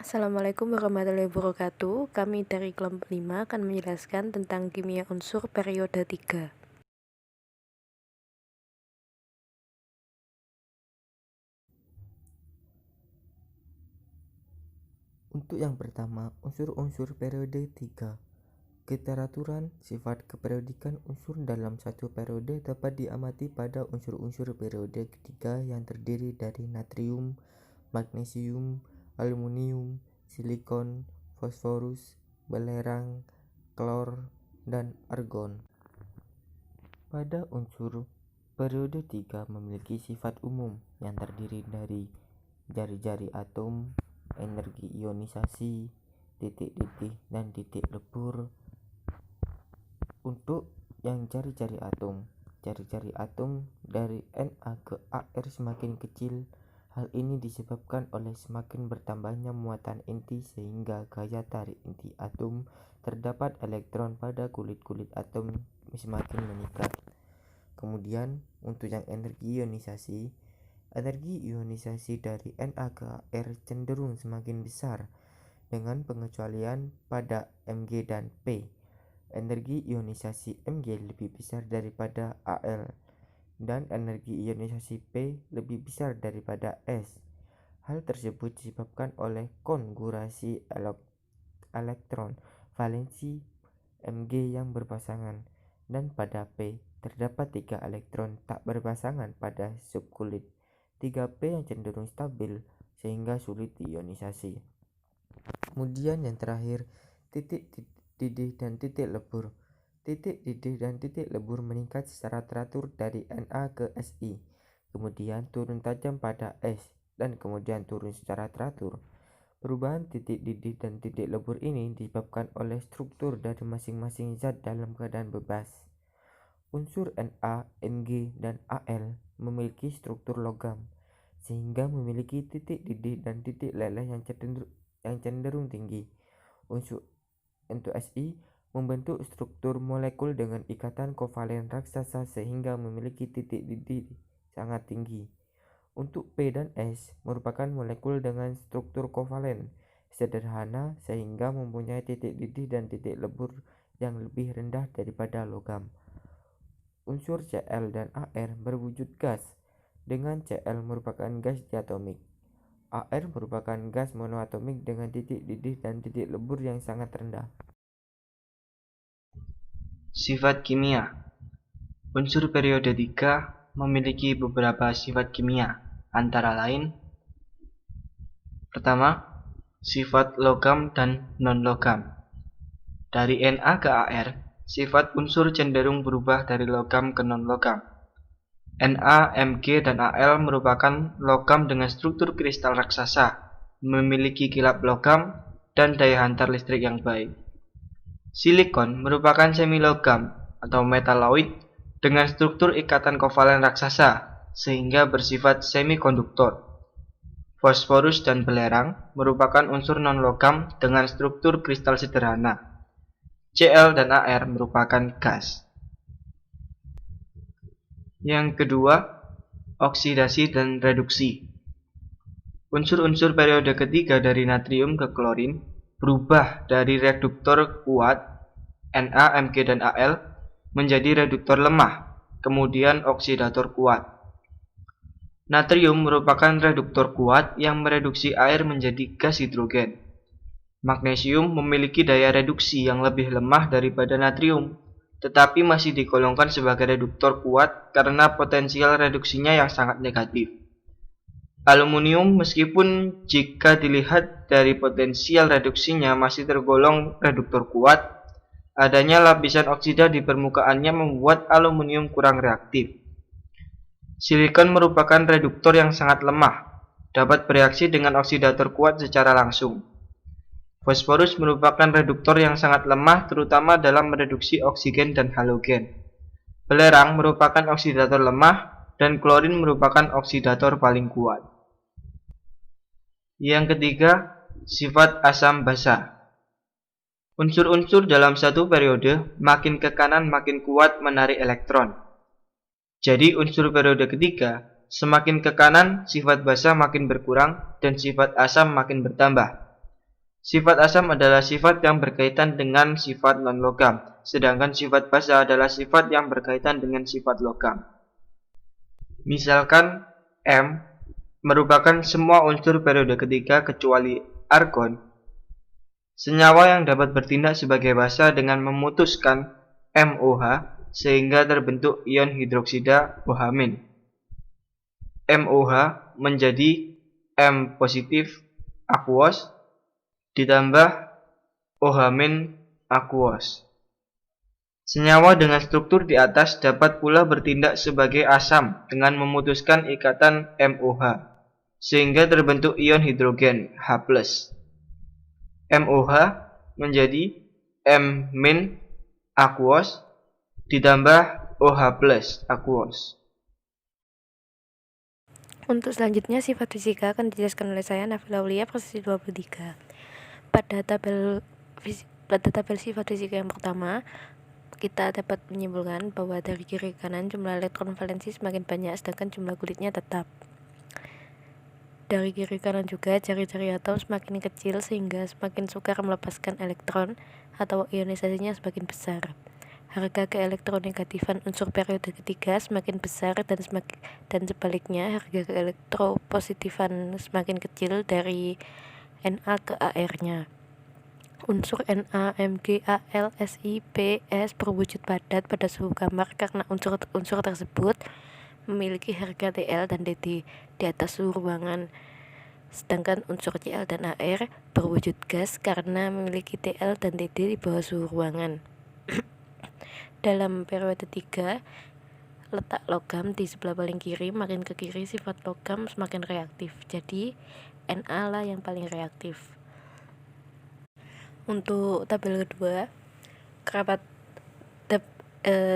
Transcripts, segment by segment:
Assalamualaikum warahmatullahi wabarakatuh. Kami dari kelompok 5 akan menjelaskan tentang kimia unsur periode 3. Untuk yang pertama, unsur-unsur periode 3. Keteraturan sifat keperiodikan unsur dalam satu periode dapat diamati pada unsur-unsur periode ketiga yang terdiri dari natrium, magnesium, aluminium, silikon, fosforus, belerang, klor, dan argon. Pada unsur periode 3 memiliki sifat umum yang terdiri dari jari-jari atom, energi ionisasi, titik-titik, dan titik lebur. Untuk yang jari-jari atom dari Na ke Ar semakin kecil. Hal ini disebabkan oleh semakin bertambahnya muatan inti sehingga gaya tarik inti atom terdapat elektron pada kulit-kulit atom semakin meningkat. Kemudian untuk yang energi ionisasi dari Na ke Ar cenderung semakin besar dengan pengecualian pada Mg dan P. Energi ionisasi Mg lebih besar daripada Al dan energi ionisasi P lebih besar daripada S. Hal tersebut disebabkan oleh konfigurasi elektron valensi Mg yang berpasangan, dan pada P terdapat 3 elektron tak berpasangan pada subkulit 3P yang cenderung stabil sehingga sulit diionisasi. Kemudian yang terakhir, titik didih dan titik lebur. Titik didih dan titik lebur meningkat secara teratur dari Na ke Si, kemudian turun tajam pada S, dan kemudian turun secara teratur. Perubahan titik didih dan titik lebur ini disebabkan oleh struktur dari masing-masing zat dalam keadaan bebas. Unsur Na, Mg, dan Al memiliki struktur logam, sehingga memiliki titik didih dan titik leleh yang cenderung tinggi. Untuk Si membentuk struktur molekul dengan ikatan kovalen raksasa sehingga memiliki titik didih sangat tinggi. Untuk P dan S merupakan molekul dengan struktur kovalen sederhana sehingga mempunyai titik didih dan titik lebur yang lebih rendah daripada logam. Unsur Cl dan Ar berwujud gas, dengan Cl merupakan gas diatomik. Ar merupakan gas monoatomik dengan titik didih dan titik lebur yang sangat rendah. Sifat kimia. Unsur periode 3 memiliki beberapa sifat kimia, antara lain: pertama, sifat logam dan non-logam. Dari Na ke Ar, sifat unsur cenderung berubah dari logam ke non-logam. Na, Mg, dan Al merupakan logam dengan struktur kristal raksasa, memiliki kilap logam, dan daya hantar listrik yang baik. Silikon merupakan semilogam atau metaloid dengan struktur ikatan kovalen raksasa, sehingga bersifat semikonduktor. Fosforus dan belerang merupakan unsur non-logam dengan struktur kristal sederhana. Cl dan Ar merupakan gas. Yang kedua, oksidasi dan reduksi. Unsur-unsur periode ketiga dari natrium ke klorin berubah dari reduktor kuat Na, Mg, dan Al menjadi reduktor lemah, kemudian oksidator kuat. Natrium merupakan reduktor kuat yang mereduksi air menjadi gas hidrogen. Magnesium memiliki daya reduksi yang lebih lemah daripada natrium, tetapi masih digolongkan sebagai reduktor kuat karena potensial reduksinya yang sangat negatif. Aluminium, meskipun jika dilihat dari potensial reduksinya masih tergolong reduktor kuat, adanya lapisan oksida di permukaannya membuat aluminium kurang reaktif. Silikon merupakan reduktor yang sangat lemah, dapat bereaksi dengan oksidator kuat secara langsung. Fosforus merupakan reduktor yang sangat lemah, terutama dalam mereduksi oksigen dan halogen. Belerang merupakan oksidator lemah, dan klorin merupakan oksidator paling kuat. Yang ketiga, sifat asam basa. Unsur-unsur dalam satu periode makin ke kanan makin kuat menarik elektron. Jadi unsur periode ketiga semakin ke kanan sifat basa makin berkurang dan sifat asam makin bertambah. Sifat asam adalah sifat yang berkaitan dengan sifat non-logam, sedangkan sifat basa adalah sifat yang berkaitan dengan sifat logam. Misalkan M merupakan semua unsur periode ketiga kecuali argon, senyawa yang dapat bertindak sebagai basa dengan memutuskan MOH sehingga terbentuk ion hidroksida OH-. MOH menjadi M positif aquos ditambah OH- aquos. Senyawa dengan struktur di atas dapat pula bertindak sebagai asam dengan memutuskan ikatan MOH sehingga terbentuk ion hidrogen H+. MOH menjadi M- aquos ditambah OH+ aquos. Untuk selanjutnya, sifat fisika akan dijelaskan oleh saya, Nafila Aulia, posisi 23. Pada tabel sifat fisika yang pertama, kita dapat menyimpulkan bahwa dari kiri ke kanan jumlah elektron valensi semakin banyak, sedangkan jumlah kulitnya tetap. Dari kiri ke kanan juga jari-jari atom semakin kecil sehingga semakin sukar melepaskan elektron atau ionisasinya semakin besar. Harga keelektronegatifan unsur periode ketiga semakin besar dan sebaliknya harga keelektropositifan semakin kecil dari Na ke Ar-nya. Unsur Na, Mg, Al, Si, Ps berwujud padat pada suhu kamar karena unsur tersebut memiliki harga Tl dan Dt di atas suhu ruangan. Sedangkan unsur Cl dan Ar berwujud gas karena memiliki Tl dan Dd di bawah suhu ruangan. Dalam periode 3, letak logam di sebelah paling kiri, makin ke kiri sifat logam semakin reaktif. Jadi Na lah yang paling reaktif. Untuk tabel kedua,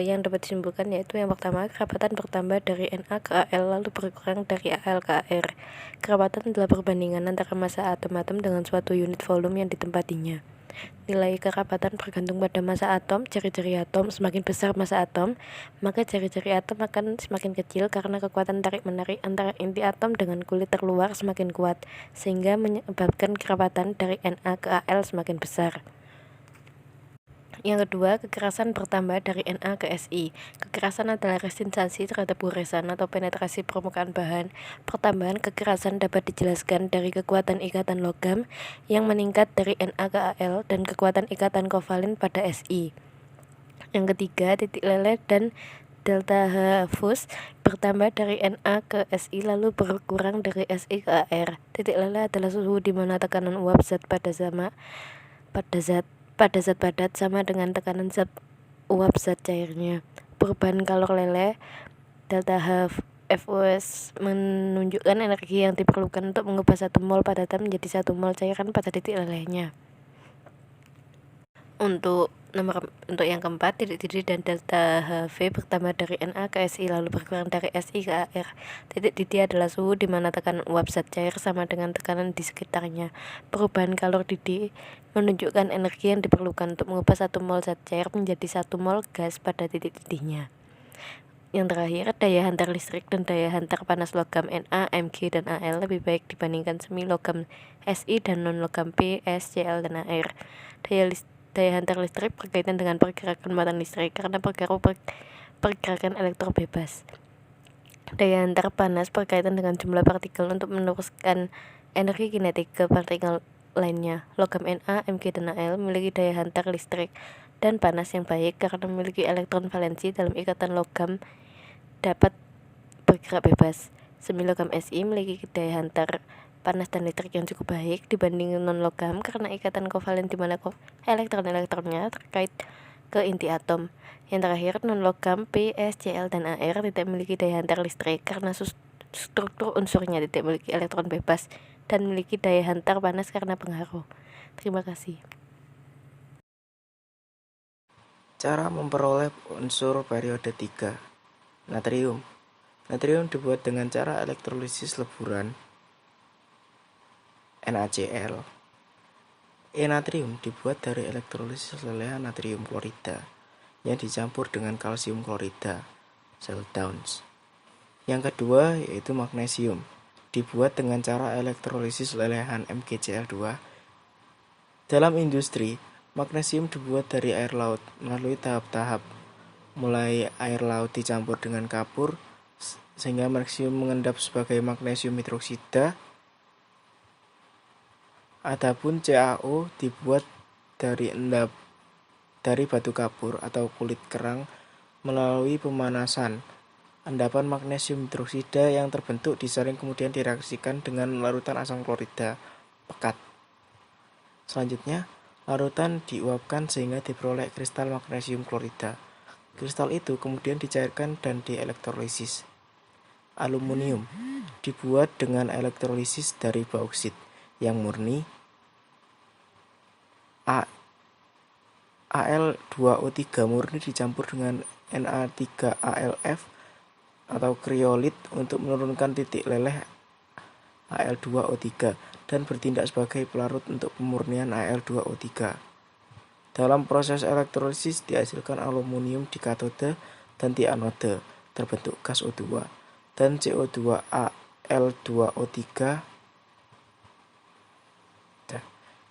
yang dapat disimpulkan yaitu yang pertama, kerapatan bertambah dari Na ke Al lalu berkurang dari Al ke Ar. Kerapatan adalah perbandingan antara massa atom-atom dengan suatu unit volume yang ditempatinya. Nilai kerapatan bergantung pada massa atom. Jari-jari atom semakin besar massa atom, maka jari-jari atom akan semakin kecil karena kekuatan tarik-menarik antara inti atom dengan kulit terluar semakin kuat, sehingga menyebabkan kerapatan dari Na ke Al semakin besar. Yang kedua, kekerasan bertambah dari Na ke Si. Kekerasan adalah resistansi terhadap goresan atau penetrasi permukaan bahan. Pertambahan kekerasan dapat dijelaskan dari kekuatan ikatan logam yang meningkat dari Na ke Al dan kekuatan ikatan kovalen pada Si. Yang ketiga, titik leleh dan delta H fus bertambah dari Na ke Si lalu berkurang dari Si ke Ar. Titik leleh adalah suhu di mana tekanan uap zat pada zat padat sama dengan tekanan zat uap zat cairnya. Perubahan kalor leleh delta H FOS menunjukkan energi yang diperlukan untuk mengubah 1 mol padatan menjadi 1 mol cairan pada titik lelehnya. Untuk yang keempat, titik didih dan delta HV bertambah dari Na ke Si lalu berkurang dari Si ke Ar. Titik didih adalah suhu di mana tekanan uap zat cair sama dengan tekanan di sekitarnya. Perubahan kalor didih menunjukkan energi yang diperlukan untuk mengubah 1 mol zat cair menjadi 1 mol gas pada titik didihnya. Yang terakhir, daya hantar listrik dan daya hantar panas logam Na, Mg, dan Al lebih baik dibandingkan semi logam Si dan non logam Ps, Cl, dan Ar. Daya hantar listrik berkaitan dengan pergerakan muatan listrik karena pergerakan elektron bebas. Daya hantar panas berkaitan dengan jumlah partikel untuk meneruskan energi kinetik ke partikel lainnya. Logam Na, Mg, dan Al memiliki daya hantar listrik dan panas yang baik karena memiliki elektron valensi dalam ikatan logam dapat bergerak bebas. Semi logam Si memiliki daya hantar panas dan listrik yang cukup baik dibanding non-logam karena ikatan kovalen di mana elektron-elektronnya terkait ke inti atom. Yang terakhir, non-logam Ps, Cl, dan Ar tidak memiliki daya hantar listrik karena struktur unsurnya tidak memiliki elektron bebas dan memiliki daya hantar panas karena pengaruh. Terima kasih. Cara memperoleh unsur periode 3. Natrium. Natrium dibuat dengan cara elektrolisis leburan NaCl. Natrium dibuat dari elektrolisis lelehan natrium klorida yang dicampur dengan kalsium klorida, cell Downs. Yang kedua yaitu magnesium, dibuat dengan cara elektrolisis lelehan MgCl2 Dalam industri, magnesium dibuat dari air laut melalui tahap-tahap. Mulai air laut dicampur dengan kapur sehingga magnesium mengendap sebagai magnesium hidroksida. Adapun CaO dibuat dari batu kapur atau kulit kerang melalui pemanasan. Endapan magnesium hidroksida yang terbentuk disaring kemudian direaksikan dengan larutan asam klorida pekat. Selanjutnya, larutan diuapkan sehingga diperoleh kristal magnesium klorida. Kristal itu kemudian dicairkan dan dielektrolisis. Aluminium dibuat dengan elektrolisis dari bauksit yang murni. Al2O3 murni dicampur dengan Na3AlF atau kriolit untuk menurunkan titik leleh Al2O3 dan bertindak sebagai pelarut untuk pemurnian Al2O3. Dalam proses elektrolisis dihasilkan aluminium di katode dan di anode terbentuk gas O2 dan CO2Al2O3.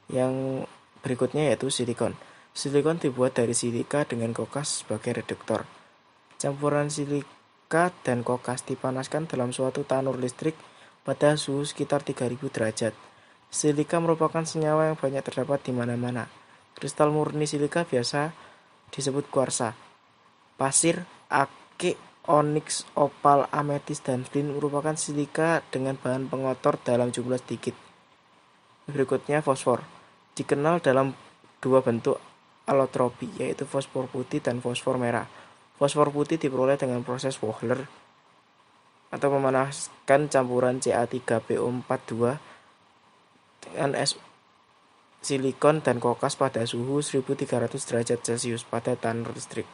Yang berikutnya yaitu silikon. Silikon dibuat dari silika dengan kokas sebagai reduktor. Campuran silika dan kokas dipanaskan dalam suatu tanur listrik pada suhu sekitar 3000 derajat. Silika merupakan senyawa yang banyak terdapat di mana-mana. Kristal murni silika biasa disebut kuarsa. Pasir, akik, oniks, opal, ametis, dan flint merupakan silika dengan bahan pengotor dalam jumlah sedikit. Berikutnya fosfor. Dikenal dalam dua bentuk alotropi, yaitu fosfor putih dan fosfor merah. Fosfor putih diperoleh dengan proses Wohler atau memanaskan campuran Ca3PO42 dengan es silikon dan kokas pada suhu 1300 derajat Celcius pada tanur listrik.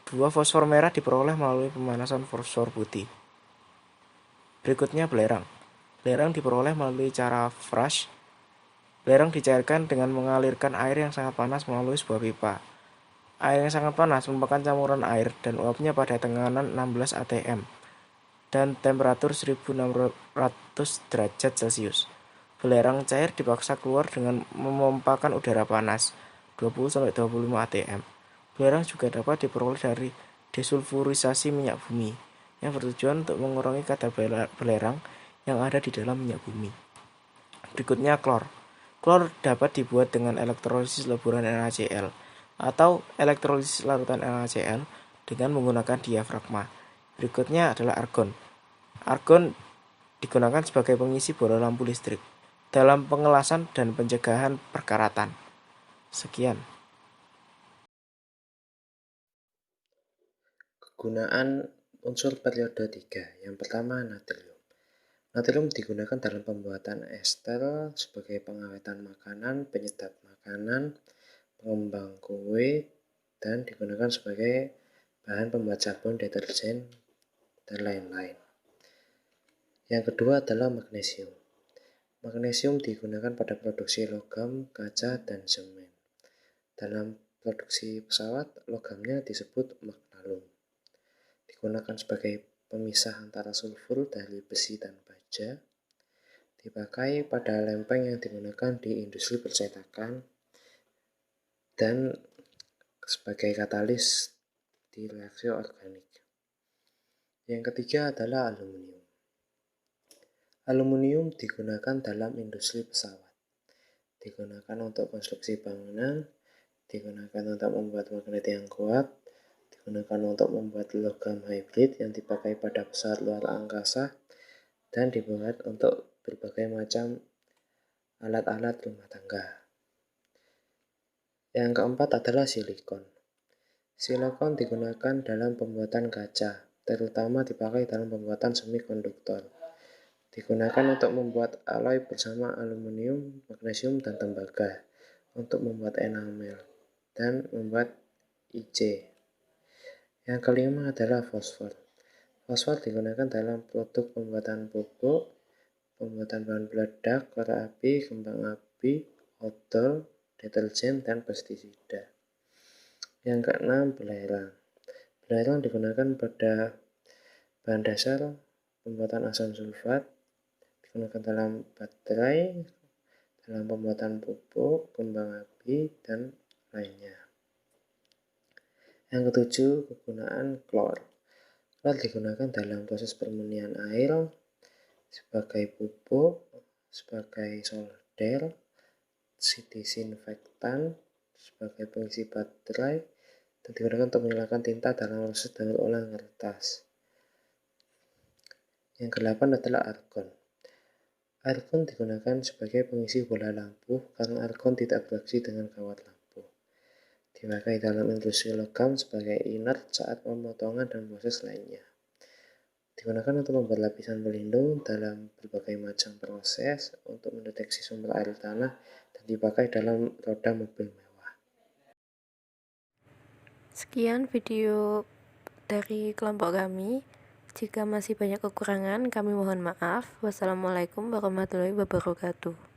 Dua fosfor merah diperoleh melalui pemanasan fosfor putih. Berikutnya belerang. Belerang diperoleh melalui cara Frosch. Belerang dicairkan dengan mengalirkan air yang sangat panas melalui sebuah pipa. Air yang sangat panas merupakan campuran air dan uapnya pada tekanan 16 atm dan temperatur 1600 derajat Celcius. Belerang cair dipaksa keluar dengan memompakan udara panas 20-25 atm. Belerang juga dapat diperoleh dari desulfurisasi minyak bumi yang bertujuan untuk mengurangi kadar belerang yang ada di dalam minyak bumi. Berikutnya klor. Klor dapat dibuat dengan elektrolisis leburan NaCl atau elektrolisis larutan NaCl dengan menggunakan diafragma. Berikutnya adalah argon. Argon digunakan sebagai pengisi bola lampu listrik dalam pengelasan dan pencegahan perkaratan. Sekian. Kegunaan unsur periode 3. Yang pertama, natrium. Natrium digunakan dalam pembuatan ester sebagai pengawetan makanan, penyedap makanan, pengembang kue, dan digunakan sebagai bahan pembuat sabun, deterjen, dan lain-lain. Yang kedua adalah magnesium. Magnesium digunakan pada produksi logam, kaca, dan semen. Dalam produksi pesawat, logamnya disebut magnalum. Digunakan sebagai pemisah antara sulfur dari besi dan baja, dipakai pada lempeng yang digunakan di industri percetakan, dan sebagai katalis di reaksi organik. Yang ketiga adalah aluminium. Aluminium digunakan dalam industri pesawat, digunakan untuk konstruksi bangunan, digunakan untuk membuat magnet yang kuat, digunakan untuk membuat logam hybrid yang dipakai pada pesawat luar angkasa, dan dibuat untuk berbagai macam alat-alat rumah tangga. Yang keempat adalah silikon. Silikon digunakan dalam pembuatan kaca, terutama dipakai dalam pembuatan semikonduktor. Digunakan untuk membuat alloy bersama aluminium, magnesium, dan tembaga, untuk membuat enamel, dan membuat IC. Yang kelima adalah fosfor. Fosfor digunakan dalam produk pembuatan pupuk, pembuatan bahan peledak, korek api, kembang api, odol, deterjen, dan pestisida. Yang keenam, belerang. Belerang digunakan pada bahan dasar pembuatan asam sulfat, digunakan dalam baterai, dalam pembuatan pupuk, kembang api, dan lainnya. Yang ketujuh, kegunaan klor. Klor digunakan dalam proses permurnian air sebagai pupuk, sebagai solder, disinfektan, sebagai pengisi baterai, dan digunakan untuk menghilangkan tinta dalam proses daur ulang kertas. Yang kedelapan adalah argon. Argon digunakan sebagai pengisi bola lampu karena argon tidak bereaksi dengan kawat lampu. Dipakai dalam industri logam sebagai inert saat pemotongan dan proses lainnya. Digunakan untuk membuat lapisan pelindung dalam berbagai macam proses untuk mendeteksi sumber air tanah dan dipakai dalam roda mobil mewah. Sekian video dari kelompok kami. Jika masih banyak kekurangan, kami mohon maaf. Wassalamualaikum warahmatullahi wabarakatuh.